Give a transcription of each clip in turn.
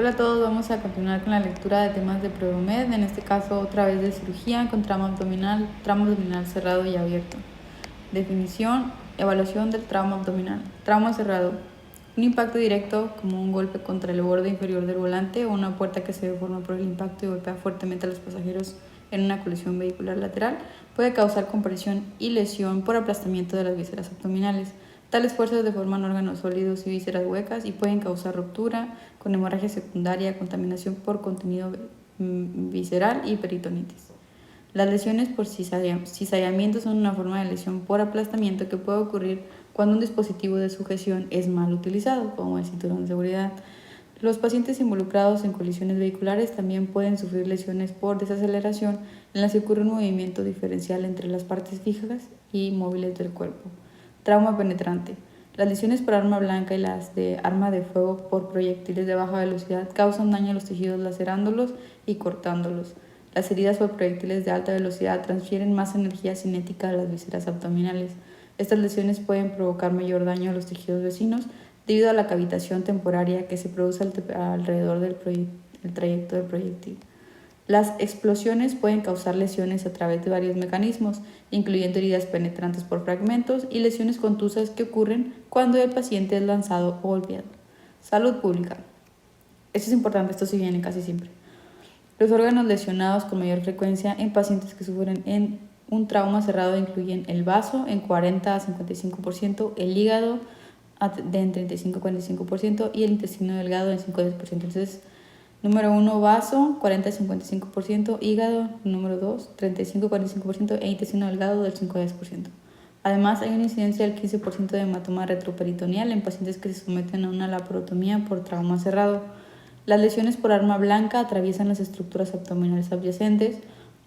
Hola a todos, vamos a continuar con la lectura de temas de Prodomed, en este caso otra vez de cirugía con tramo abdominal cerrado y abierto. Definición, evaluación del trauma abdominal. Trauma cerrado, un impacto directo como un golpe contra el borde inferior del volante o una puerta que se deforma por el impacto y golpea fuertemente a los pasajeros en una colisión vehicular lateral, puede causar compresión y lesión por aplastamiento de las vísceras abdominales. Tales fuerzas deforman órganos sólidos y vísceras huecas y pueden causar ruptura con hemorragia secundaria, contaminación por contenido visceral y peritonitis. Las lesiones por cizallamiento son una forma de lesión por aplastamiento que puede ocurrir cuando un dispositivo de sujeción es mal utilizado, como el cinturón de seguridad. Los pacientes involucrados en colisiones vehiculares también pueden sufrir lesiones por desaceleración en las que ocurre un movimiento diferencial entre las partes fijas y móviles del cuerpo. Trauma penetrante. Las lesiones por arma blanca y las de arma de fuego por proyectiles de baja velocidad causan daño a los tejidos lacerándolos y cortándolos. Las heridas por proyectiles de alta velocidad transfieren más energía cinética a las vísceras abdominales. Estas lesiones pueden provocar mayor daño a los tejidos vecinos debido a la cavitación temporaria que se produce alrededor del trayecto del proyectil. Las explosiones pueden causar lesiones a través de varios mecanismos, incluyendo heridas penetrantes por fragmentos y lesiones contusas que ocurren cuando el paciente es lanzado o golpeado. Salud pública. Esto es importante, esto sí viene casi siempre. Los órganos lesionados con mayor frecuencia en pacientes que sufren en un trauma cerrado incluyen el vaso en 40 a 55%, el hígado en 35 a 45% y el intestino delgado en 5 a 10%. Entonces, número 1, vaso, 40 a 55%, hígado, número 2, 35 a 45% e intestino delgado del 5 a 10%. Además, hay una incidencia del 15% de hematoma retroperitoneal en pacientes que se someten a una laparotomía por trauma cerrado. Las lesiones por arma blanca atraviesan las estructuras abdominales adyacentes,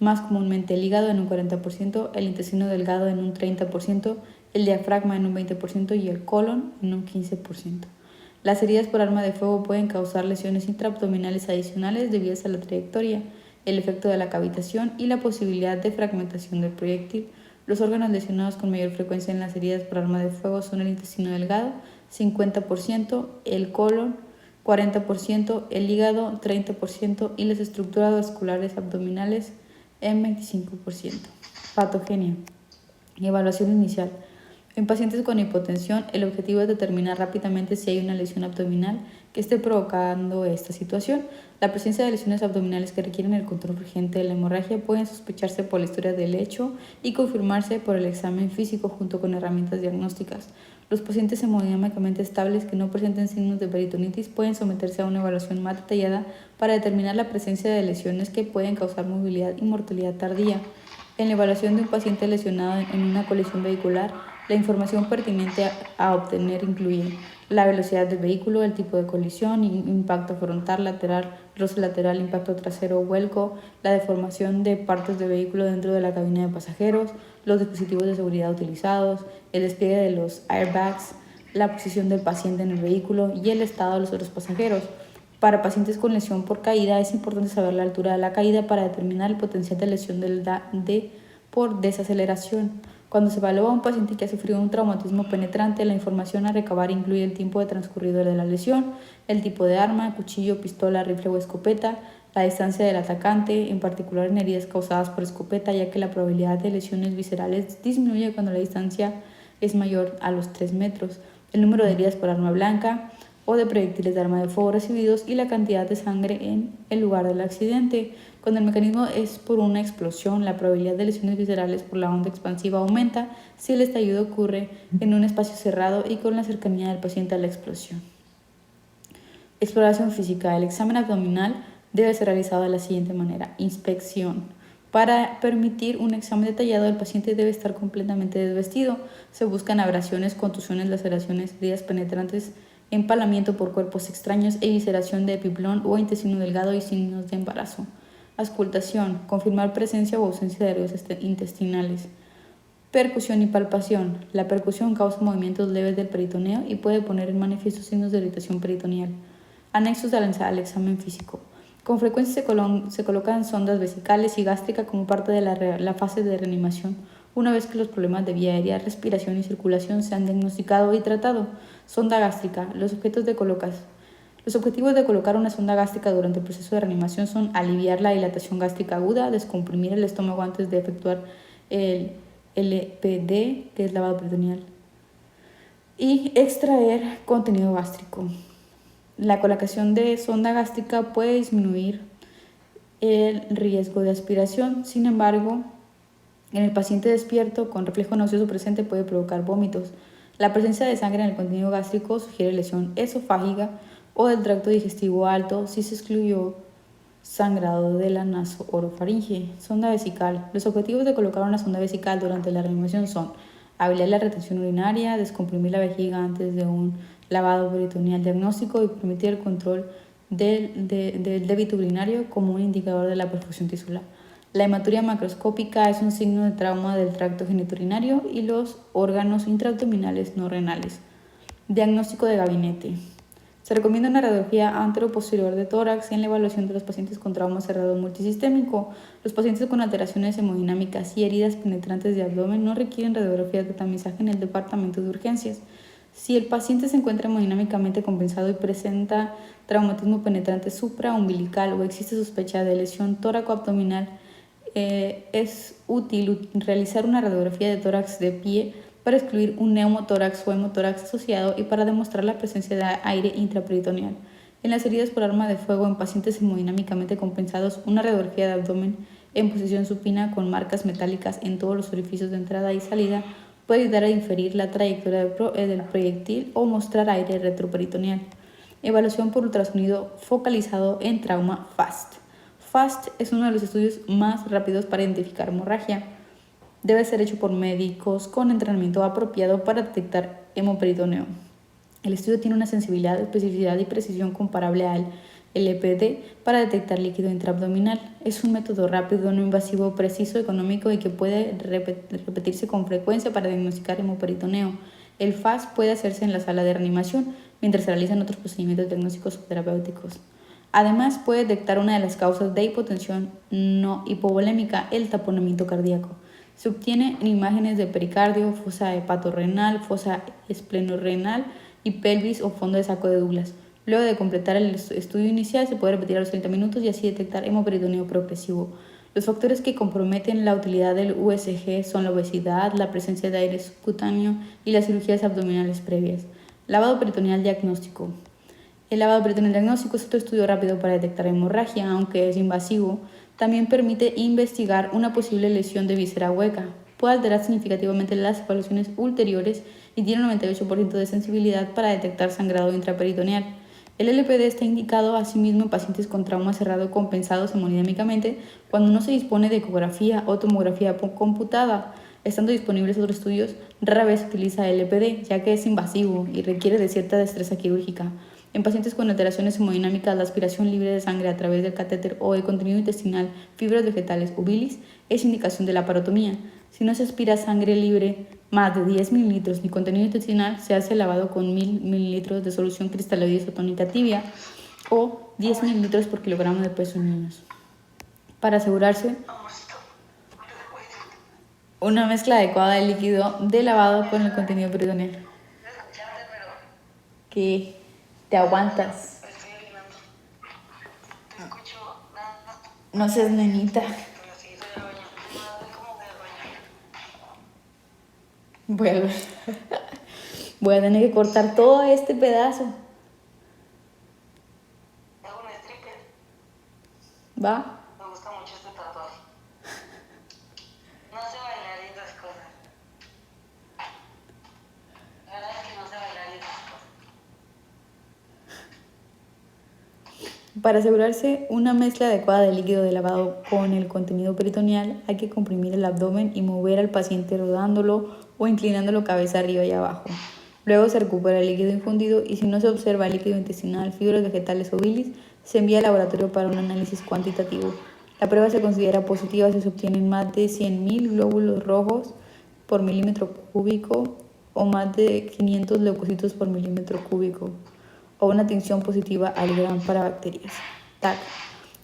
más comúnmente el hígado en un 40%, el intestino delgado en un 30%, el diafragma en un 20% y el colon en un 15%. Las heridas por arma de fuego pueden causar lesiones intraabdominales adicionales debidas a la trayectoria, el efecto de la cavitación y la posibilidad de fragmentación del proyectil. Los órganos lesionados con mayor frecuencia en las heridas por arma de fuego son el intestino delgado, 50%, el colon, 40%, el hígado, 30% y las estructuras vasculares abdominales en 25%. Patogenia. Evaluación inicial. En pacientes con hipotensión, el objetivo es determinar rápidamente si hay una lesión abdominal que esté provocando esta situación. La presencia de lesiones abdominales que requieren el control urgente de la hemorragia pueden sospecharse por la historia del hecho y confirmarse por el examen físico junto con herramientas diagnósticas. Los pacientes hemodinámicamente estables que no presenten signos de peritonitis pueden someterse a una evaluación más detallada para determinar la presencia de lesiones que pueden causar movilidad y mortalidad tardía. En la evaluación de un paciente lesionado en una colisión vehicular, la información pertinente a obtener incluye la velocidad del vehículo, el tipo de colisión, impacto frontal, lateral, roce lateral, impacto trasero o vuelco, la deformación de partes del vehículo dentro de la cabina de pasajeros, los dispositivos de seguridad utilizados, el despliegue de los airbags, la posición del paciente en el vehículo y el estado de los otros pasajeros. Para pacientes con lesión por caída es importante saber la altura de la caída para determinar el potencial de lesión por desaceleración. Cuando se evalúa a un paciente que ha sufrido un traumatismo penetrante, la información a recabar incluye el tiempo de transcurrido de la lesión, el tipo de arma, cuchillo, pistola, rifle o escopeta, la distancia del atacante, en particular en heridas causadas por escopeta, ya que la probabilidad de lesiones viscerales disminuye cuando la distancia es mayor a los 3 metros, el número de heridas por arma blanca o de proyectiles de arma de fuego recibidos y la cantidad de sangre en el lugar del accidente. Cuando el mecanismo es por una explosión, la probabilidad de lesiones viscerales por la onda expansiva aumenta si el estallido ocurre en un espacio cerrado y con la cercanía del paciente a la explosión. Exploración física. El examen abdominal debe ser realizado de la siguiente manera. Inspección. Para permitir un examen detallado, el paciente debe estar completamente desvestido. Se buscan abrasiones, contusiones, laceraciones, heridas penetrantes, empalamiento por cuerpos extraños, evisceración de epiplón o intestino delgado y signos de embarazo. Auscultación. Confirmar presencia o ausencia de heridas intestinales. Percusión y palpación. La percusión causa movimientos leves del peritoneo y puede poner en manifiesto signos de irritación peritoneal. Anexos al examen físico. Con frecuencia se colocan sondas vesicales y gástrica como parte de la fase de reanimación, una vez que los problemas de vía aérea, respiración y circulación se han diagnosticado y tratado. Sonda gástrica. Los objetos de colocación. Los objetivos de colocar una sonda gástrica durante el proceso de reanimación son aliviar la dilatación gástrica aguda, descomprimir el estómago antes de efectuar el LPD, que es lavado peritoneal, y extraer contenido gástrico. La colocación de sonda gástrica puede disminuir el riesgo de aspiración. Sin embargo, en el paciente despierto con reflejo nauseoso presente puede provocar vómitos. La presencia de sangre en el contenido gástrico sugiere lesión esofágica o del tracto digestivo alto si se excluyó sangrado de la nasoorofaringe. Sonda vesical. Los objetivos de colocar una sonda vesical durante la reanimación son habilitar la retención urinaria, descomprimir la vejiga antes de un lavado peritoneal diagnóstico y permitir el control del débito urinario como un indicador de la perfusión tisular. La hematuria macroscópica es un signo de trauma del tracto genitourinario y los órganos intraabdominales no renales. Diagnóstico de gabinete. Se recomienda una radiografía antero-posterior de tórax en la evaluación de los pacientes con trauma cerrado multisistémico. Los pacientes con alteraciones hemodinámicas y heridas penetrantes de abdomen no requieren radiografías de tamizaje en el departamento de urgencias. Si el paciente se encuentra hemodinámicamente compensado y presenta traumatismo penetrante supraumbilical o existe sospecha de lesión tóraco-abdominal, es útil realizar una radiografía de tórax de pie para excluir un neumotórax o hemotórax asociado y para demostrar la presencia de aire intraperitoneal. En las heridas por arma de fuego en pacientes hemodinámicamente compensados, una radiografía de abdomen en posición supina con marcas metálicas en todos los orificios de entrada y salida puede ayudar a inferir la trayectoria del proyectil o mostrar aire retroperitoneal. Evaluación por ultrasonido focalizado en trauma FAST. FAST es uno de los estudios más rápidos para identificar hemorragia. Debe ser hecho por médicos con entrenamiento apropiado para detectar hemoperitoneo. El estudio tiene una sensibilidad, especificidad y precisión comparable al LPD para detectar líquido intraabdominal. Es un método rápido, no invasivo, preciso, económico y que puede repetirse con frecuencia para diagnosticar hemoperitoneo. El FAST puede hacerse en la sala de reanimación mientras se realizan otros procedimientos diagnósticos o terapéuticos. Además, puede detectar una de las causas de hipotensión no hipovolémica, el taponamiento cardíaco. Se obtiene en imágenes de pericardio, fosa hepatorrenal, fosa esplenorrenal y pelvis o fondo de saco de Douglas. Luego de completar el estudio inicial, se puede repetir a los 30 minutos y así detectar hemoperitoneo progresivo. Los factores que comprometen la utilidad del USG son la obesidad, la presencia de aire subcutáneo y las cirugías abdominales previas. Lavado peritoneal diagnóstico. El lavado peritoneal diagnóstico es otro estudio rápido para detectar hemorragia, aunque es invasivo. También permite investigar una posible lesión de víscera hueca. Puede alterar significativamente las evaluaciones ulteriores y tiene un 98% de sensibilidad para detectar sangrado intraperitoneal. El LPD está indicado asimismo en pacientes con trauma cerrado compensados hemodinámicamente cuando no se dispone de ecografía o tomografía computada. Estando disponibles otros estudios, rara vez se utiliza LPD, ya que es invasivo y requiere de cierta destreza quirúrgica. En pacientes con alteraciones hemodinámicas, la aspiración libre de sangre a través del catéter o de contenido intestinal, fibras vegetales o bilis es indicación de la parotomía. Si no se aspira sangre libre más de 10 mililitros ni contenido intestinal, se hace lavado con 1000 mililitros de solución cristalina isotónica tibia o 10 mililitros por kilogramo de peso en niños. Para asegurarse una mezcla adecuada de líquido de lavado con el contenido peritoneal. Que te aguantas. No seas nenita. Voy a tener que cortar todo este pedazo. ¿Va? Me gusta mucho este tatuaje. No sé bailar y esas cosas. La verdad es que no sé bailar y esas cosas. Para asegurarse una mezcla adecuada de líquido de lavado con el contenido peritoneal, hay que comprimir el abdomen y mover al paciente rodándolo o inclinándolo cabeza arriba y abajo. Luego se recupera el líquido infundido y si no se observa líquido intestinal, fibras vegetales o bilis, se envía al laboratorio para un análisis cuantitativo. La prueba se considera positiva si se obtienen más de 100.000 glóbulos rojos por milímetro cúbico o más de 500 leucocitos por milímetro cúbico o una tinción positiva al gram para bacterias. TAC.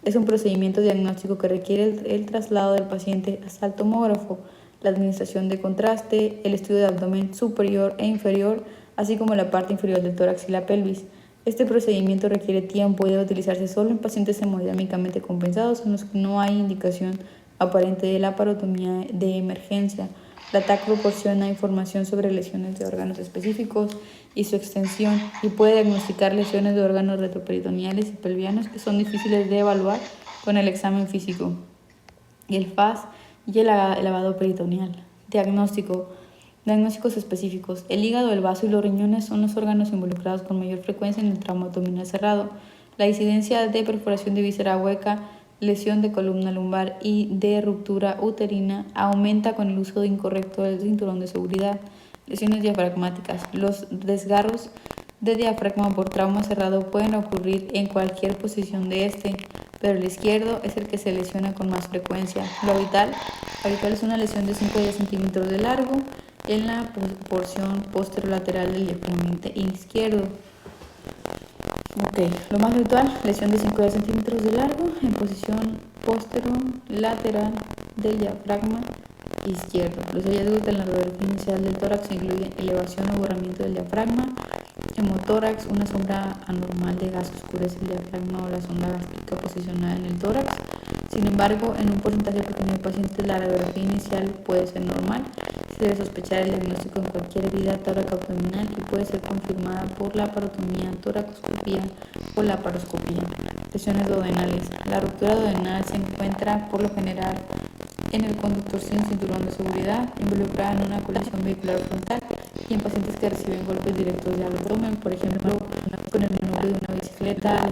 Es un procedimiento diagnóstico que requiere el traslado del paciente hasta el tomógrafo, la administración de contraste, el estudio de abdomen superior e inferior, así como la parte inferior del tórax y la pelvis. Este procedimiento requiere tiempo y debe utilizarse solo en pacientes hemodinámicamente compensados en los que no hay indicación aparente de laparotomía de emergencia. La TAC proporciona información sobre lesiones de órganos específicos y su extensión y puede diagnosticar lesiones de órganos retroperitoneales y pelvianos que son difíciles de evaluar con el examen físico y el FAS y el lavado peritoneal. Diagnósticos específicos. El hígado, el vaso y los riñones son los órganos involucrados con mayor frecuencia en el trauma abdominal cerrado. La incidencia de perforación de víscera hueca, lesión de columna lumbar y de ruptura uterina aumenta con el uso incorrecto del cinturón de seguridad. Lesiones diafragmáticas. Los desgarros de diafragma por trauma cerrado pueden ocurrir en cualquier posición de este, pero el izquierdo es el que se lesiona con más frecuencia. Lo habitual es una lesión de 5 a 10 centímetros de largo en la porción posterolateral del diafragma izquierdo. Lo más habitual, lesión de 5 a 10 centímetros de largo en posición posterolateral del diafragma izquierdo. Los hallazgos de la radiografía inicial del tórax incluyen elevación o borramiento del diafragma, hemotórax, una sombra anormal de gas que oscurece el diafragma o la sonda gástrica posicionada en el tórax. Sin embargo, en un porcentaje pequeño de pacientes la radiografía inicial puede ser normal. Se debe sospechar el diagnóstico en cualquier herida tóraco-abdominal y puede ser confirmada por la laparotomía, toracoscopía o laparoscopía. Lesiones duodenales. La ruptura duodenal se encuentra por lo general en el conductor sin cinturón de seguridad, involucrada en una colisión vehicular frontal y en pacientes que reciben golpes directos del abdomen, por ejemplo, con el manubrio de una bicicleta,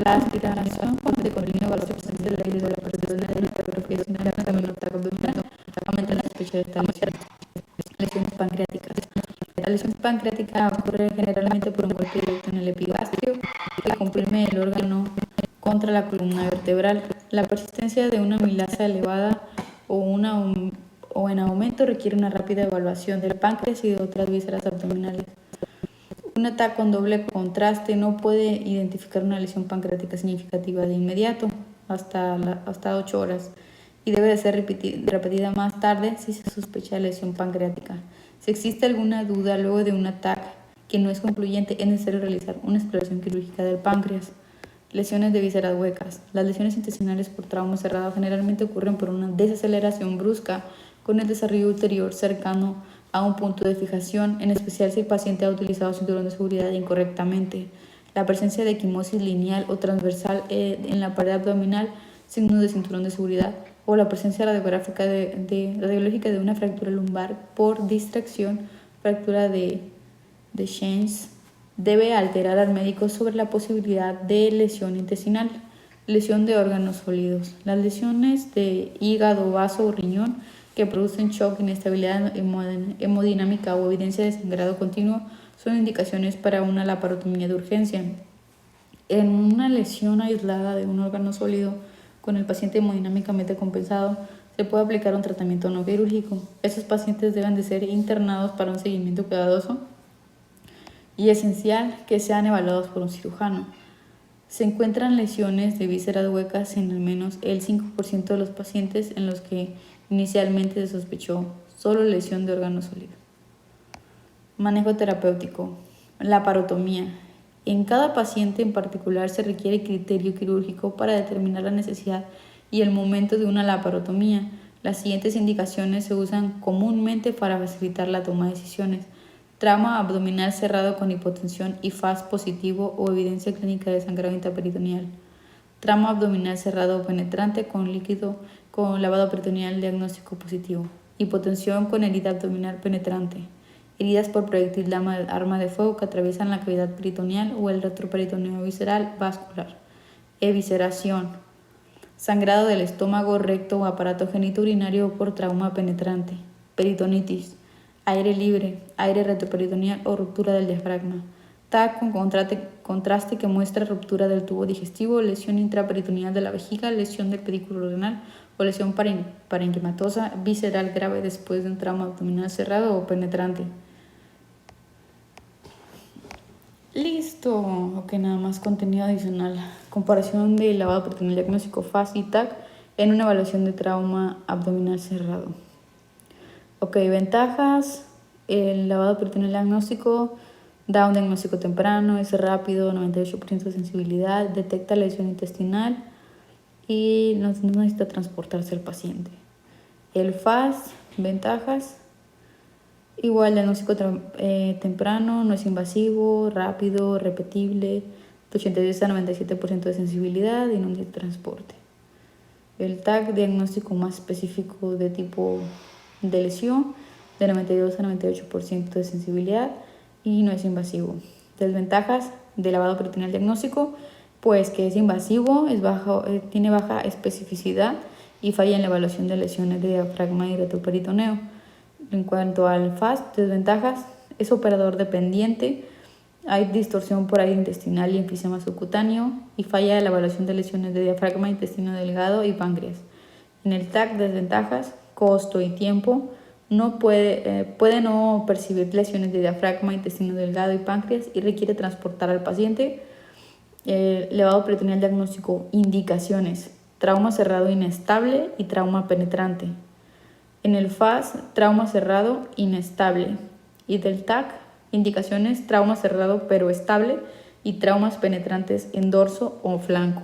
la aspiración de continua o la presencia del aire de la persona de la hipertrofia sin el ataque abdominal aumenta la sospecha de esta lesión. Lesiones pancreáticas. La lesión pancreática ocurre generalmente por un golpe directo en el epigastrio que comprime el órgano contra la columna vertebral. La persistencia de una amilasa elevada o en aumento requiere una rápida evaluación del páncreas y de otras vísceras abdominales. Un ataque con doble contraste no puede identificar una lesión pancreática significativa de inmediato, hasta 8 horas, y debe de ser repetida más tarde si se sospecha de lesión pancreática. Si existe alguna duda luego de un ataque que no es concluyente, es necesario realizar una exploración quirúrgica del páncreas. Lesiones de vísceras huecas. Las lesiones intestinales por trauma cerrado generalmente ocurren por una desaceleración brusca con el desarrollo ulterior cercano a un punto de fijación, en especial si el paciente ha utilizado cinturón de seguridad incorrectamente. La presencia de equimosis lineal o transversal en la pared abdominal, signos de cinturón de seguridad, o la presencia radiológica de una fractura lumbar por distracción, fractura de Schenz, debe alterar al médico sobre la posibilidad de lesión intestinal. Lesión de órganos sólidos. Las lesiones de hígado, vaso o riñón que producen shock, inestabilidad hemodinámica o evidencia de sangrado continuo son indicaciones para una laparotomía de urgencia. En una lesión aislada de un órgano sólido con el paciente hemodinámicamente compensado, se puede aplicar un tratamiento no quirúrgico. Estos pacientes deben de ser internados para un seguimiento cuidadoso y esencial que sean evaluados por un cirujano. Se encuentran lesiones de vísceras huecas en al menos el 5% de los pacientes en los que inicialmente se sospechó solo lesión de órgano sólido. Manejo terapéutico. Laparotomía. En cada paciente en particular se requiere criterio quirúrgico para determinar la necesidad y el momento de una laparotomía. Las siguientes indicaciones se usan comúnmente para facilitar la toma de decisiones: trauma abdominal cerrado con hipotensión y FAS positivo o evidencia clínica de sangrado intraperitoneal; trauma abdominal cerrado penetrante con líquido con lavado peritoneal diagnóstico positivo; hipotensión con herida abdominal penetrante; heridas por proyectil de arma de fuego que atraviesan la cavidad peritoneal o el retroperitoneo visceral vascular; evisceración; sangrado del estómago, recto o aparato genitourinario por trauma penetrante; peritonitis; aire libre, aire retroperitoneal o ruptura del diafragma; TAC con contraste que muestra ruptura del tubo digestivo, lesión intraperitoneal de la vejiga, lesión del pedículo renal o lesión parenquimatosa visceral grave después de un trauma abdominal cerrado o penetrante. Listo. Ok, nada más contenido adicional. Comparación del lavado peritoneal diagnóstico FAS y TAC en una evaluación de trauma abdominal cerrado. Ok, ventajas. El lavado peritoneal diagnóstico Da un diagnóstico temprano, es rápido, 98% de sensibilidad, detecta lesión intestinal y no necesita transportarse al paciente. El FAST, ventajas, igual diagnóstico temprano, no es invasivo, rápido, repetible, de 82 a 97% de sensibilidad y no de transporte. El TAC, diagnóstico más específico de tipo de lesión, de 92 a 98% de sensibilidad y no es invasivo. Desventajas del lavado peritoneal diagnóstico, pues que es invasivo, tiene baja especificidad y falla en la evaluación de lesiones de diafragma y retroperitoneo. En cuanto al FAST, desventajas, es operador dependiente, hay distorsión por aire intestinal y enfisema subcutáneo y falla en la evaluación de lesiones de diafragma, intestino delgado y páncreas. En el TAC, desventajas, costo y tiempo, puede no percibir lesiones de diafragma, intestino delgado y páncreas y requiere transportar al paciente. Lavado peritoneal diagnóstico, indicaciones, trauma cerrado inestable y trauma penetrante. En el FAS, trauma cerrado inestable. Y del TAC, indicaciones, trauma cerrado pero estable y traumas penetrantes en dorso o flanco.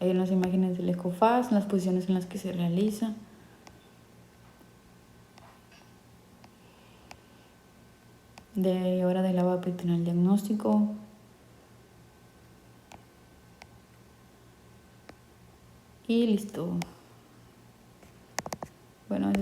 Ahí en las imágenes del ECOFAS, las posiciones en las que se realiza. De hora de lavado peritoneal diagnóstico. Y listo. Bueno,